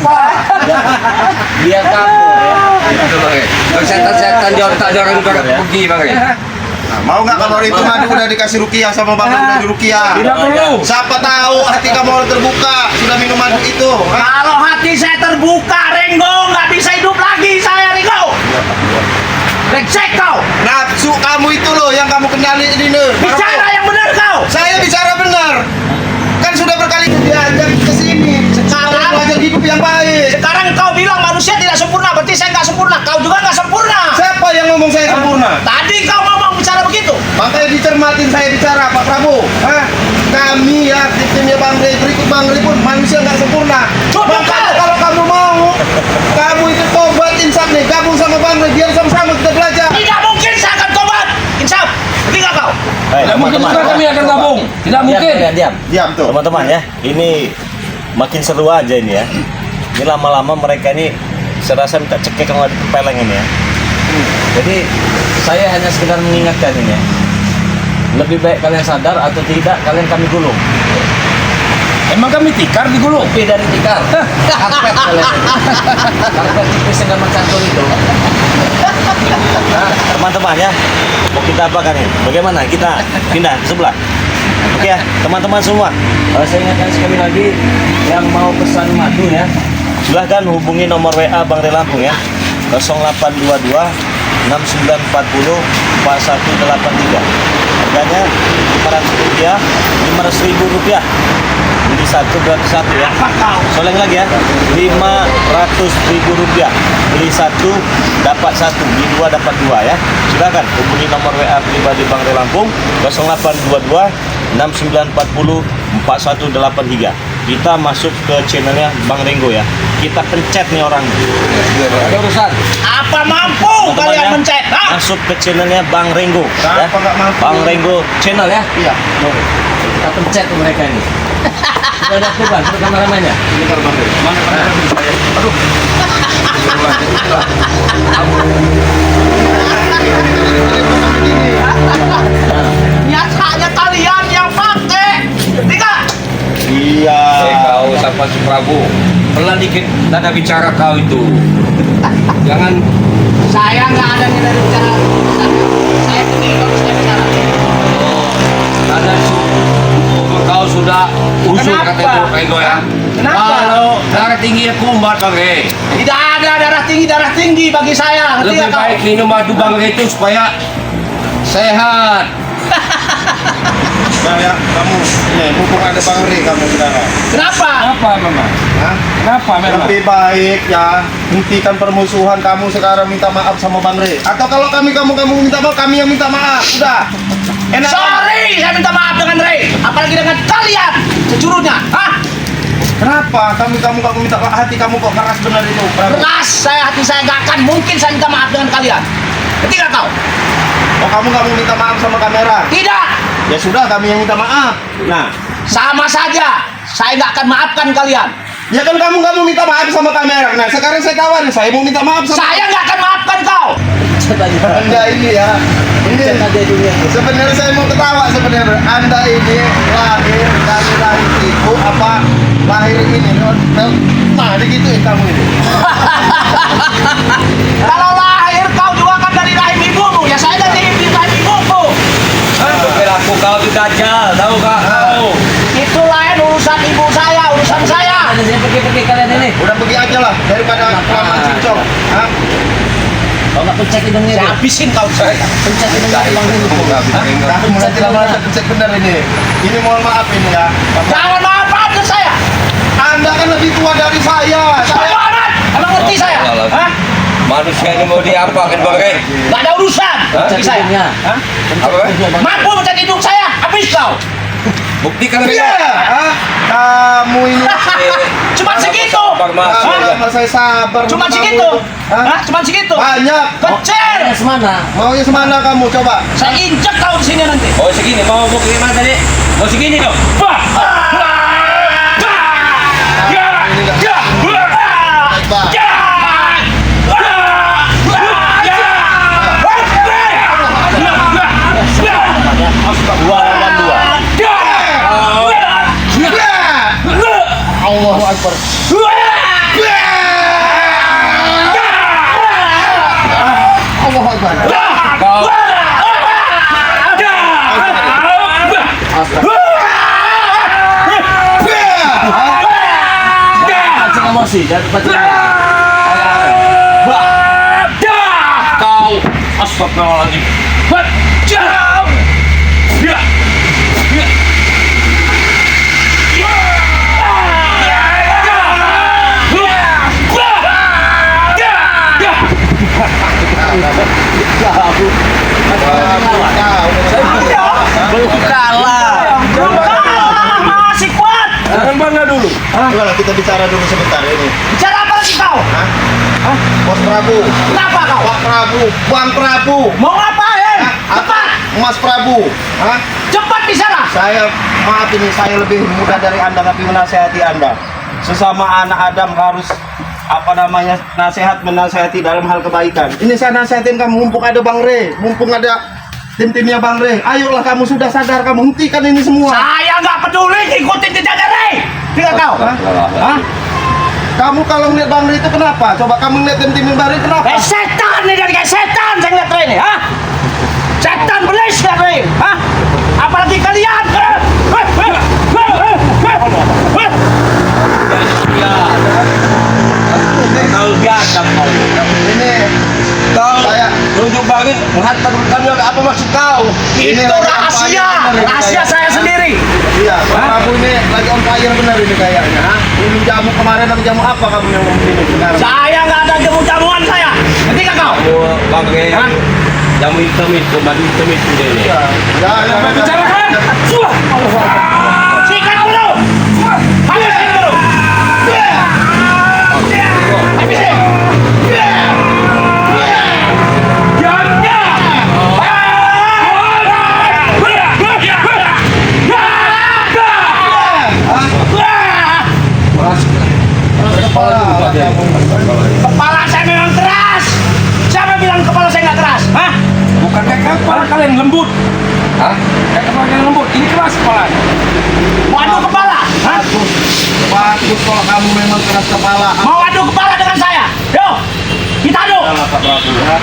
apa? Biar kabur ya. Itu bang. Kalau setan-setan di otak orang pergi bang. Nah, mau nggak kalau itu madu udah dikasih rukiah sama bang udah di rukiah? Tidak perlu. Siapa tahu hati kamu terbuka sudah minum madu itu. Kalau hati saya terbuka, Ringo, nggak bisa hidup lagi saya, Ringo. Brengsek kau. Nafsu kamu itu loh yang kamu kendali ini. Bicara yang benar kau. Saya bicara benar. Kan sudah berkali diajak ke sini. Sekarang belajar hidup yang baik. Sekarang kau bilang manusia tidak sempurna, berarti saya nggak sempurna. Kau juga nggak sempurna. Siapa yang ngomong saya sempurna? Tadi kau ngomong bicara begitu. Makanya dicermatin saya bicara Pak Prabowo. Hah? Kami ya timnya Bang Rey, berikut Bang Rey pun manusia nggak sempurna. Coba Makanya kalau kamu mau, kamu itu tobat insaf nih, gabung sama Bang Rey biar sama-sama kita belajar. Tidak mungkin saya akan tobat. Insaf. Ngerti nggak kau? Tidak mungkin juga kami akan gabung. Tidak mungkin. Diam. Diam tuh. Teman-teman ya, ini makin seru aja ini ya. Ini lama-lama mereka ini serasa minta cekek kalau di tempeleng ini ya. Jadi saya hanya sekedar mengingatkan ini ya. Lebih baik kalian sadar atau tidak kalian kami gulung. Emang kami tikar digulung? Lebih dari tikar. Karpet kalian. Karpet tipis yang gampang catur itu. Nah, teman-teman ya, mau kita apa kan ini? Bagaimana? Kita pindah ke sebelah. Oke ya, teman-teman semua. Saya ingatkan sekali lagi yang mau pesan madu ya. Silahkan hubungi nomor WA Bang Rey Lampung ya. 0822 6940 4183. Harganya Rp500, Rp500.000. Beli satu gratis satu ya. Soleng lagi ya. Rp500.000. Beli satu dapat satu, beli dua dapat dua ya. Silakan hubungi nomor WA pribadi Bang Rey Lampung 0822 6940 4183. Kita masuk ke channelnya Bang Ringo ya. Kita pencet nih orang. Ada urusan. Apa mampu kalian mencet? Hah? Masuk ke channelnya Bang Ringo ya. Apa nggak mampu? Bang Ringo Channel ya. Iya. Kita pencet tuh mereka ini. Sudah ada tuh Bang, sudah kameramennya. Ini kalau Bang Rey. Mana saya? Aduh. Nyatanya kalian yang pakai. Tiga. Iya. Kau siapa si Prabu? Pelan dikit nada bicara kau itu. Jangan Saya nggak ada nilai bicara. Saya ini kalau saya bicara. nada kau sudah usul Kenapa? kata itu Ringo ya. Kenapa? Kalau darah tinggi kumat Bang Rey. Tidak ada darah tinggi bagi saya. Ngerti Lebih nggak kau? baik minum madu Bang Rey itu supaya sehat. Nah ya, kamu ini mumpung ada Bang Rey kamu sekarang. Kenapa? Apa memang? Hah? Kenapa memang? Lebih baik ya hentikan permusuhan kamu sekarang minta maaf sama Bang Rey. Atau kalau kamu minta maaf, kami yang minta maaf. Udah. Enak. Sorry, saya minta maaf dengan Ray. Apalagi dengan kalian, sejurunya. Hah? Kenapa kamu minta maaf, hati kamu kok keras benar itu? Prabu? Keras, hati saya nggak akan mungkin saya minta maaf dengan kalian. Ketika kau? Oh kamu nggak mau minta maaf sama kamera? Tidak. Ya sudah kami yang minta maaf. Nah, Sama saja. Saya nggak akan maafkan kalian. ya kan kamu nggak mau minta maaf sama kamera. Nah sekarang saya tawarin, saya mau minta maaf sama. Saya nggak akan maafkan kau. Pencet aja. Anda ini ya. Pencet Ini aja dulu ya. sebenarnya saya mau ketawa sebenarnya. Anda ini lahir dari ibu apa lahir ini? Nah, digituin kamu ini. Kalau lahir kau juga kan dari rahim ibumu. Ya saya dari rahim ibuku. Perilaku kau itu dajjal, tahu kak? Tahu. Itu lain urusan ibu saya, urusan saya. Ada saya pergi kalian ini. Udah pergi aja lah daripada kelamaan cincong. Hah? Kau nggak pencet hidungnya Saya dia. habisin kau. Pencet hidungnya Bang Ringo. Kamu nanti lama-lama pencet bener ini. Ini mohon maaf ini ya. Jangan maafkan saya. Anda kan lebih tua dari saya. Saya amat. Emang ngerti saya? Hah? Manusia ini mau diapakan Bang Rey? Nggak ada urusan. Pencet Bagi saya. hidungnya. Hah? Apa? Mampu mencet hidung saya, habis kau. Buktikan Iya. Ringo. Hah? Kamu ini. Cuma segitu. Sabar mas. Lama saya sabar. Cuma kamu segitu. itu. Hah? Hah? Cuma segitu. Banyak. Kecil. Semana? Maunya semana kamu coba? Saya injek kau di sini nanti. Oh segini, mau gimana tadi? Mau segini dong. Bah. Ya. Ya. Bah. Ya. Dua lawan dua. Allahu Akbar. emosi, jangan cepat. Kau astagfirullahaladzim. Jauh. Ya. Ya. Belum kalah. Masih kuat. Jangan bangga dulu. Coba kita bicara dulu sebentar ini. Bicara apa sih kau? Hah? Bos Prabu. Kenapa kau? Pak Prabu, Bang Prabu. Mau ngapain? Cepat. Mas Prabu. Hah? Cepat bicara. Saya maaf ini saya lebih muda dari Anda tapi menasihati Anda. Sesama anak Adam harus menasihati dalam hal kebaikan. Ini saya nasihatin kamu mumpung ada Bang Re, mumpung ada tim-timnya Bang Re. Ayolah kamu sudah sadar kamu hentikan ini semua. Saya nggak peduli ikutin jejak Ray. Dengar kau? Hah? Kamu kalau ngeliat Bang Re itu kenapa? Coba kamu ngeliat tim-tim Bang Re kenapa? Setan nih, dari kayak setan saya ngeliat Ray ini, ha? Setan belis ya Ray, ha? Apalagi kalian. Kau biadab kau. Ini Kau saya nunjuk banget menghantar kami apa maksud kau? Itu rahasia, rahasia saya sendiri. Iya, Pak Prabu ini lagi on fire benar ini kayaknya. Hah? Minum jamu kemarin atau jamu apa kamu yang minum sekarang? Saya nggak ada jamu-jamuan saya. Ngerti nggak kau? Bang Re, jamu hitam itu, madu hitam itu dia ini. Ya, Bicarakan. Sikat dulu. Habisin dulu. Habisin. Kepala saya memang keras. Siapa bilang kepala saya nggak keras? Hah? Bukan kayak kepala kalian lembut. Hah? Kayak kepala kalian lembut. Ini keras kepala. Mau adu kepala? Hah? bagus kalau kamu memang keras kepala. Mau adu kepala dengan saya? Yo, kita adu. Sudahlah Pak Prabu. Hah?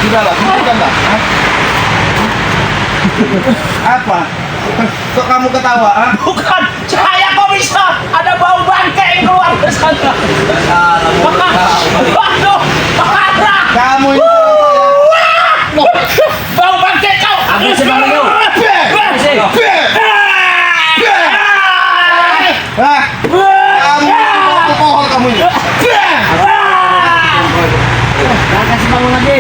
Sudahlah, hentikanlah. Hah? Apa? Kok kamu ketawa? Hah? Bukan, saya kok bisa ada bau bangkai yang keluar ke sana. Waduh, parah. Kamu ini Bau bangkai kau. Ambil sebarang kau. Hah? Kamu pohon kamu ini. Jangan kasih bangun lagi.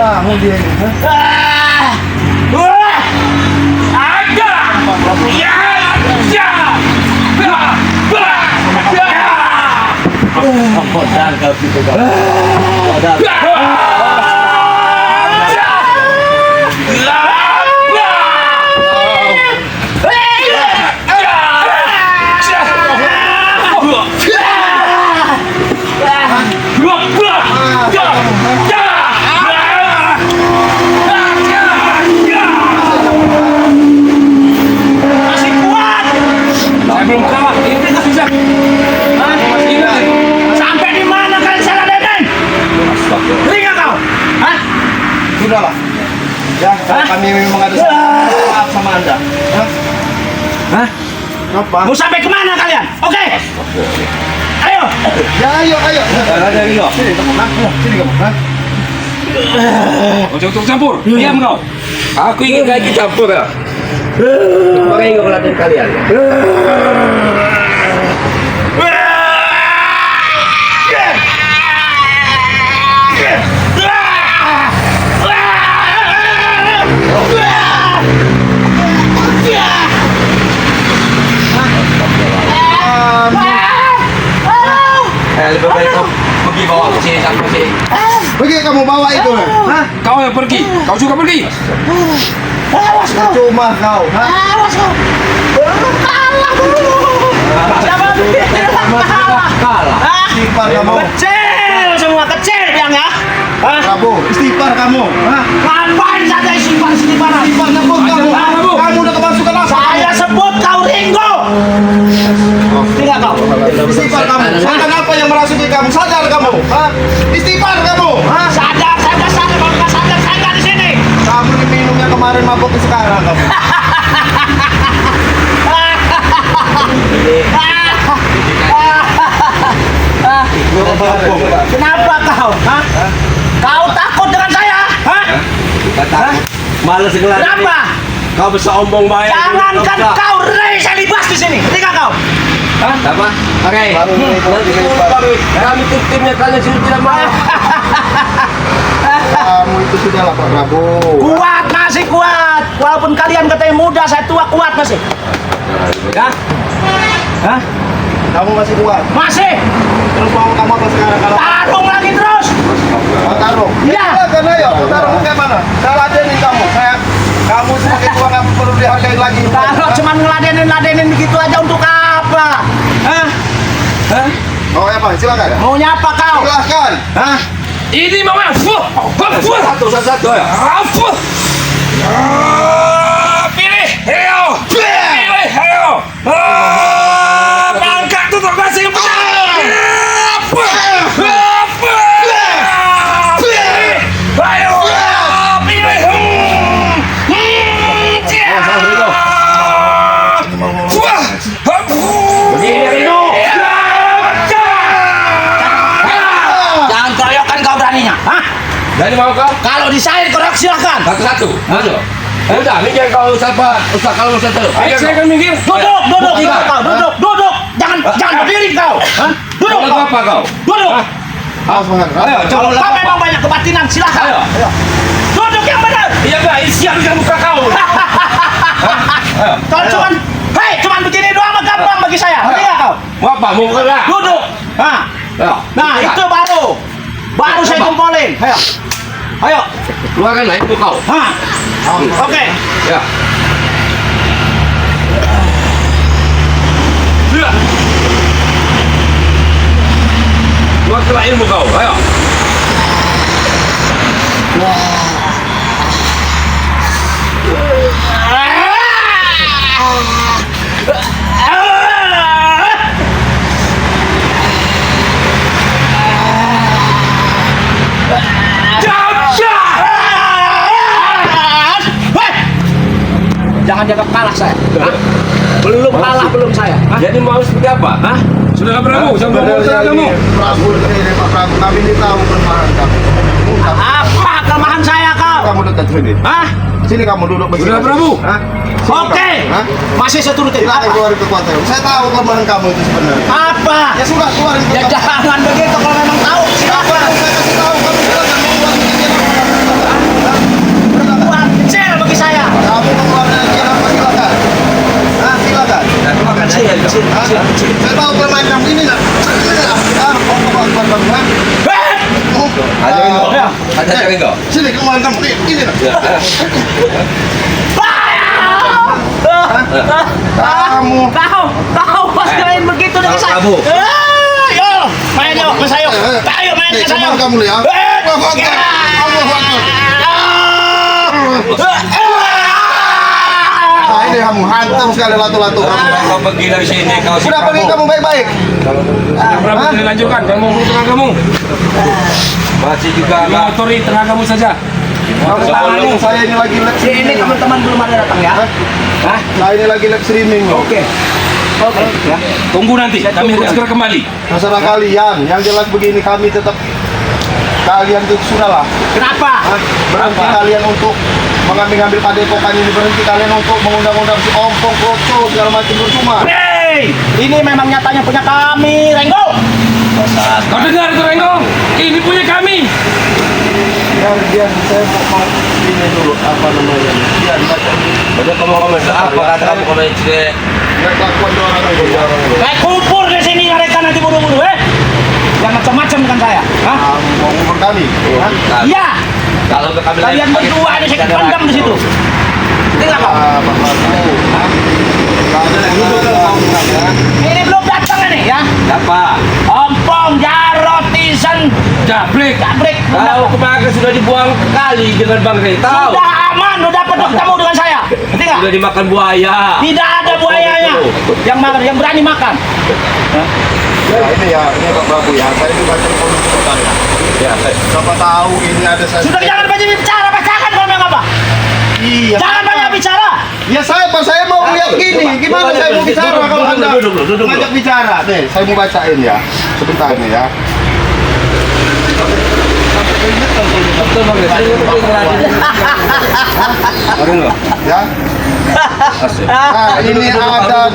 Bangun dia ini. Hah? Kau tangkap gitu kau. Masih kuat. Saya belum kalah. Ini kita bisa. Sampai di mana kalian salah Deden? Telinga kau? Hah? Sudahlah. Ya, kalau kami memang ada maaf sama Anda. Hah? Hah? Apa? Mau sampai kemana kalian? Oke. Ayo. Ya, ayo, ayo. Dari kau. Sini kamu, hah? Sini kamu, hah? Ojo untuk campur. Diam kau. Aku ingin kaki campur ya. Makanya ingin melatih kalian. Lebih baik kau pergi bawa ke sini sampai sini. Pergi kamu bawa itu. Hah? Kau yang pergi. Kau juga pergi. Awas kau. Cuma kau, hah? Awas kau. Belum kalah dulu. Jangan bikin kalah. Kalah. Hah? Istighfar kamu. Kecil semua kecil bilang ya. Hah? Prabu, istighfar kamu. Hah? Ngapain saja istighfar? Istighfar kamu. Ajar Malas ngelari. Kenapa? Kau bisa ombong baik. Jangankan kau Rey saya libas di sini. Ketika kau. Hah? Apa? Oke. Baru ini Nanti kami timnya kalian sudah tidak mau. kamu itu sudah lah Pak Prabowo. Kuat masih kuat. Walaupun kalian katanya muda, saya tua kuat masih. Ya. Hah? Kamu masih kuat. Masih. Terus mau kamu apa sekarang kalau Tarung lagi terus. mau tarung? Iya. Silakan ayo. Mau tarung kayak mana? Saya ladenin kamu. Kamu sebagai tua nggak perlu dihargai lagi. Kalau cuma ngeladenin begitu aja untuk apa? Hah? Hah? Mau apa? Silakan. Maunya apa kau? Silakan. Hah? Ini mama. Satu ya. Apa? Pilih. Ayo. Pilih. Ayo. Bangka tuh kasih ke pecat. Apa? Pilih. Ayo. Pilih. Begini Ringo. Jangan keroyokan kau beraninya. Hah? Jadi mau kau? Kalau disair korok silakan. Satu-satu. Masuk. Udah, minggir kau Ustaz kalau Ustaz tu. Ayo, saya akan minggir. Duduk kau, duduk. Jangan berdiri kau. Hah? Duduk Kalau kau. apa kau? Duduk. Awas Bang. Ayo, Kalau coba. kau memang banyak kebatinan silakan. Ayo. Duduk yang benar. Iya, Pak. Siap dengan muka kau. Kalau cuman begini doang mah gampang bagi saya. Ngerti nggak kau? Mau apa? Mau gerak? Duduk. Ayo. Nah, itu baru saya jempolin. Ayo. Keluarkan lah itu kau. Oke. Ya. Ya. Keluarkan ilmu kau. Ayo. Jangan jaga kalah saya. Belum kalah belum saya. Jadi mau seperti apa? Hah? Sudah Prabu, sama kamu. Prabu ini Pak Prabu. Kami ini tahu kelemahan kamu. Apa kelemahan saya kau? Kamu dekat sini. Hah? Sini kamu duduk bersih. Sudah, Prabu. Hah? Sini Oke. kamu. Hah? Masih saya turutin. Silakan Apa? keluarin kekuatan. Saya tahu kelemahan kamu itu sebenarnya. Apa? Ya sudah keluarin Ya kekuatan. jangan begitu kalau memang tahu silakan. Saya kasih tahu kamu silakan mengeluarkan pikiran. Buat kecil bagi saya. Kamu mengeluarkan pikiran apa silakan. Nah silakan. Kecil. Hah? Saya tahu kelemahan kamu ini nak. Mau kekuatan kamu kan? Ada ini kau. Ada cari kau. Sini kelemahan kamu ini nak. Kau pasti main begitu dengan saya. Prabu. Ayo, main yuk, mas ayo. Ayo main Nih, ke saya. kelemahan kamu lihat. Allahu Akbar. Allahu Akbar. Nah ini kamu hantam sekali latu-latu kamu. Kau pergi dari sini kau. Sudah pergi kamu baik-baik. Prabu tidak lanjutkan. Kamu mau tenagamu. Masih juga mengotori tenagamu saja. Kamu tahu saya ini lagi live Ini streaming. teman-teman belum ada datang ya. Hah? Saya ini lagi live streaming. Oke. Ya. Tunggu nanti. Kami akan segera kembali. Masalah kalian, yang jelas begini kami tetap kalian itu sudahlah. Kenapa? Berhenti kalian untuk mengambil padepokan ini, berhenti kalian untuk mengundang-undang si ompong, kroco, segala macam percuma. Hei, ini memang nyatanya punya kami, Renggo. Kau dengar itu Renggong? Ini punya kami. Biar saya mau ini dulu apa namanya? Biar baca. Baca kamu komen apa kata kamu komen cek. Nggak kelakuan orang itu. Kayak kumpul di sini mereka nanti buru-buru, Yang macam-macam dengan saya. Hah? Kamu mau ngubur kami? Hah? Iya. Kalau ke kami Kalian berdua ada saya pendam di situ. Tinggal kau. Pak Prabu. Nggak ada yang ngundang ya. Ini belum datang ini ya. apa? Ompong, Jarot, Tisen, Jabrik. Jabrik. Tahu kemarin sudah dibuang kali dengan Bang Rey. Tahu. Sudah aman, udah dapat ketemu dengan saya. Ngerti nggak? Sudah dimakan buaya. Tidak ada buayanya yang berani makan. Ya ini Pak Prabu ya. Saya ini baca komen sebentar ya. Ya, Siapa tahu ini ada saya. Sudah jangan banyak bicara, bacakan kalau memang apa. Iya. Jangan banyak bicara. Ya saya mau lihat gini. Gimana saya mau bicara kalau Anda duduk. ngajak bicara? Nih, saya mau bacain ya. Sebentar nih ya. Betul bang, saya betul lagi. Ada nggak? Ya. Asik. Nah, ini ada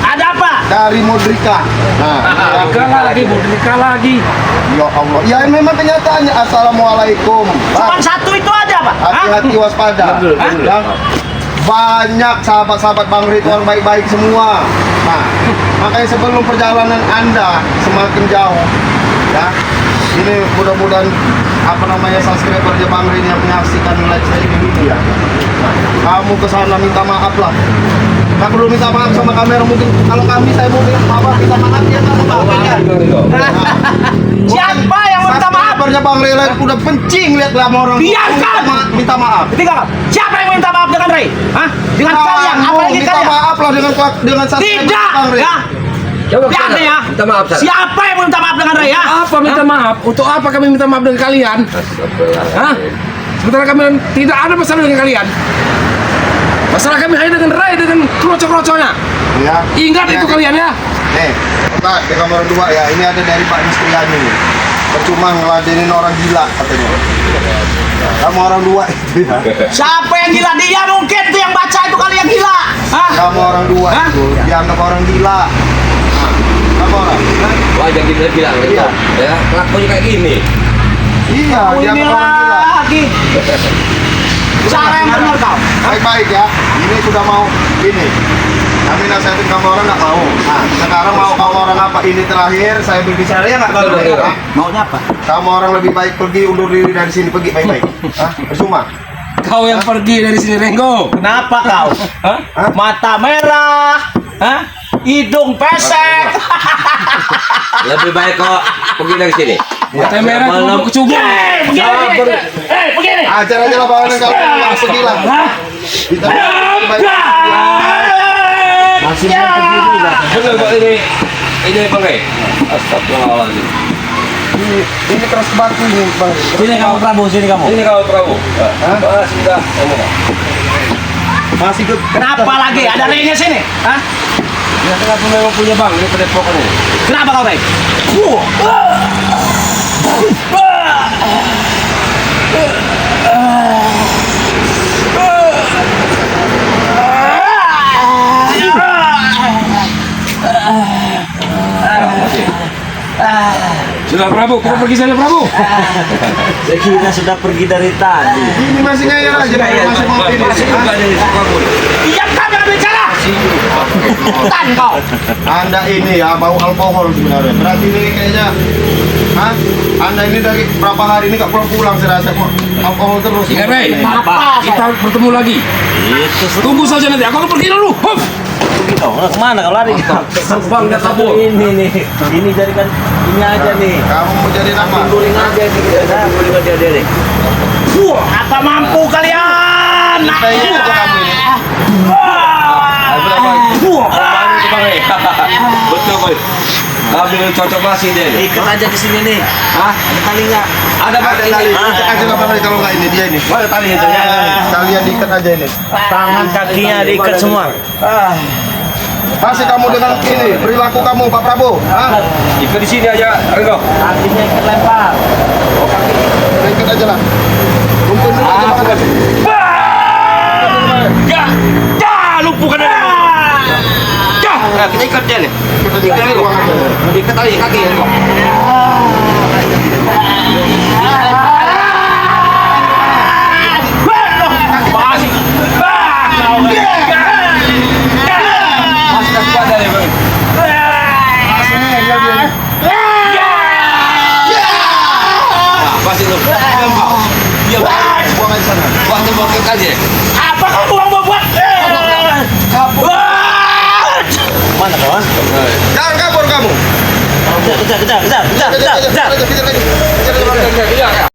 Ada apa? dari Modrika. Nah, Nikah lagi, mau nikah lagi. ya Allah. Ya memang kenyataannya. Assalamualaikum. Cuma Bang, satu itu aja, Pak. Hah? hati-hati waspada. Ya. Banyak sahabat-sahabat Bang Ridwan baik-baik semua. Nah, makanya sebelum perjalanan Anda semakin jauh, ya, ini mudah-mudahan subscribernya Bang Ridwan yang menyaksikan live saya ini ya. Nah, kamu kesana minta maaf lah. Nggak perlu minta maaf sama kamera, mungkin kalau kami saya mau minta maaf ya kamu maafin ya. Siapa yang mau minta maaf? Subscribernya Bang Ridwan udah pencing lihat sama orang. Biarkan! Minta maaf. Ketiga, siapa yang mau minta maaf dengan Ray? Hah? Dengan kalian, apalagi minta kalian? maaf lah dengan subscriber Tidak, Bang Ridwan. ya. Coba Lihat nih ya. minta maaf sana. Siapa yang mau minta maaf dengan Ray ya? Apa minta maaf? Untuk apa kami minta maaf dengan kalian? Hah? Sementara kami tidak ada masalah dengan kalian. Masalah kami hanya dengan Ray, dengan kroco-kroconya. Ya. Ingat Ini itu ada- kalian ya. Nih, Pak, di kamar 2 ya. Ini ada dari Pak Nistriani nih. Percuma ngeladenin orang gila katanya. Kamu orang 2 itu ya. Siapa yang gila? Dia mungkin tuh yang baca itu kali yang gila. Hah? Kamu orang 2 Hah? itu dianggap orang gila. Nah, kamu orang. Wah, jangan bilang gitu. Iya. Ya, kelakuannya kayak gini. Iya, Kau ini dianggap orang gila. lagi. Cara yang benar kau. Baik-baik ya. Ini sudah mau ini. Kami nasihatin kamu orang nggak mau. Nah, sekarang mau kamu orang apa? Ini terakhir saya berbicara ya nggak kalau Betul, betul. Maunya apa? kamu orang lebih baik pergi undur diri dari sini, pergi baik-baik. Hah? Percuma. Kau yang pergi dari sini, Renggo. Kenapa kau? Hah? Mata merah, hah? Hidung pesek. Lebih baik kok pergi dari sini. Mata merah Malam- kubu kecubung. Begini. Ajar aja lah bangunan kamu pergi lah. Kita Masih mau pergi juga. Betul Pak ini Bang Ray. Astagfirullahaladzim. ini keras batu nih bang. Sini kamu Prabu, sini kamu. Ini kau Prabu. Sudah. Masih ke Kenapa lagi? Ada Ray-nya sini? Hah? Ya kenapa memang punya bang ini padepokan ini? Kenapa kau Ray? Sudah Prabu, kau pergi sana Prabu. Saya kira sudah pergi dari tadi. ini masih ngayal aja masih mau ini. Masih juga dari Prabu. Diam kau jangan bicara. Tan kau. Anda ini ya bau alkohol sebenarnya. Berarti ini kayaknya, hah? Anda ini dari berapa hari ini nggak pulang saya rasa kok alkohol terus. Ingat Ray, Apa? kita bertemu lagi. Itu Tunggu saja nanti. Aku akan pergi dulu. Hup. begitu. Kemana kau lari? Bang dah kabur. Ini nih. Ini jadikan ini aja nih. Kamu mau jadi apa? Guling aja nih kita. Guling aja dia nih. Apa mampu kalian? Kayaknya itu kamu ini. Betul boy. Ambil cocok masih deh. Ikat aja di sini nih. Hah? Ada tali nggak? Ada Ada tali. Ikat aja lah bang kalau nggak ini dia ini. Mana tali itu? Kalian diikat aja ini. Tangan kakinya diikat semua. Masih kamu dengan ini perilaku kamu Pak Prabowo. Hah? Ikat di sini aja, Renggo. Kakinya ikat lempar. Ikat aja lah. Rumpun dulu aja Bang. Ya, ya, lumpuhkan dia. Ya, kita ikat dia nih. Ikat aja. Ruang aja. Ikat tali kaki ya. Masih. Masih tak kuat dah ni, bang. Sini dia dia. Masih tu. Dia Buang aja sana. buat tembok aja. Apa kau buat? Mana kawan? Jangan kabur kamu. Kejar, kejar, kejar, kejar, kejar, kejar, kejar. Kejar lagi. Kejar lagi. Ya, ya.